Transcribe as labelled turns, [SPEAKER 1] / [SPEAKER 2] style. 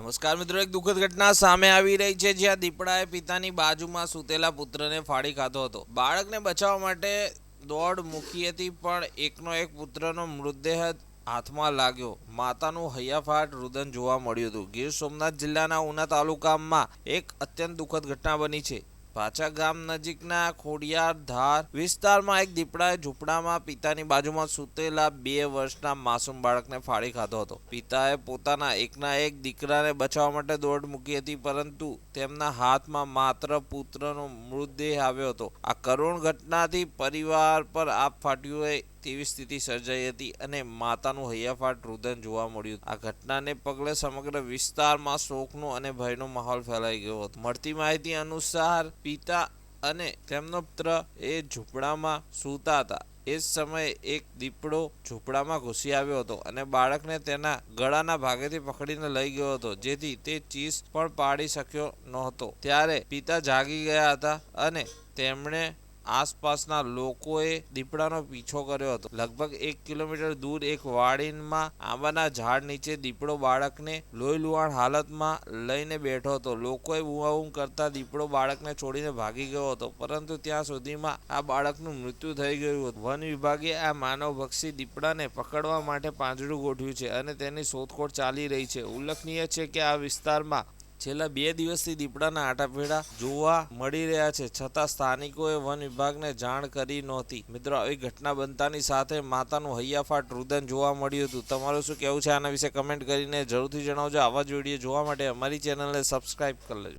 [SPEAKER 1] નમસ્કાર મિત્રો, એક દુઃખદ ઘટના સામે આવી રહી છે જ્યાં દીપડાએ પિતાની બાજુમાં સૂતેલા પુત્રને ફાડી ખાધો હતો। બાળકને બચાવવા માટે દોડ મૂકી હતી પણ એકનો એક પુત્રનો મૃતદેહ હાથમાં લાગ્યો। માતાનું હૈયાફાટ રુદન જોવા મળ્યું હતું। ગીર સોમનાથ જિલ્લાના ઉના તાલુકામાં એક અત્યંત દુઃખદ ઘટના બની છે। પાછા ગામ નજીકના ખોડિયાર ધાર વિસ્તારમાં એક દીપડાએ ઝૂંપડામાં પિતાની બાજુમાં સૂતેલા 2 વર્ષના માસૂમ બાળકને ફાડી ખાધો હતો। પિતાએ પોતાના એકના એક દીકરાને બચાવવા માટે દોડ મૂકી હતી પરંતુ તેમના હાથમાં માત્ર પુત્રનો મૃતદેહ આવ્યો હતો। આ કરુણ ઘટનાથી પરિવાર પર આપ ફાટ્યું હોય તેવી સ્થિતિ સર્જાઈ હતી અને માતાનું હૈયાફાટ રુદન જોવા મળ્યું। આ ઘટનાને પગલે સમગ્ર વિસ્તારમાં શોકનો અને ભયનો માહોલ ફેલાઈ ગયો હતો। મળતી માહિતી અનુસાર પિતા અને તેમનો પુત્ર એ ઝૂંપડામાં સૂતા હતા। એ જ સમયે એક દીપડો ઝૂંપડામાં ઘૂસી આવ્યો હતો અને બાળકને તેના ગળાના ભાગેથી પકડીને લઈ ગયો હતો, જેથી તે ચીસ પણ પાડી શક્યો નહોતો। ત્યારે પિતા જાગી ગયા હતા અને તેમણે આસપાસના લોકોએ દીપડાનો પીછો કર્યો હતો। લગભગ 1 કિલોમીટર દૂર એક વાડીમાં આંબાના ઝાડ નીચે દીપડો બાળકને લોહીલુહાણ હાલતમાં લઈને બેઠો હતો। લોકોએ બૂમાબૂમ કરતા દીપડો બાળકને છોડીને ભાગી ગયો હતો, પરંતુ ત્યાં સુધીમાં આ બાળકનું મૃત્યુ થઈ ગયું હતું। વન વિભાગે આ માનવભક્ષી દીપડાને પકડવા માટે પાંજરું ગોઠવ્યું છે અને તેની શોધખોળ ચાલી રહી છે। ઉલ્લેખનીય છે કે આ વિસ્તારમાં છેલ્લા 2 દિવસથી દીપડાના આટાફેરા જોવા મળી રહ્યા છે, છતાં સ્થાનિકોએ વન વિભાગને જાણ કરી નહોતી। મિત્રો, આવી ઘટના બનતાની સાથે માતાનું હૈયાફાટ રુદન જોવા મળ્યું હતું। તમારું શું કહેવું છે આના વિશે કમેન્ટ કરીને જરૂરથી જણાવજો। આવા જ વિડીયો જોવા માટે અમારી ચેનલને સબસ્ક્રાઈબ કરી લેજો।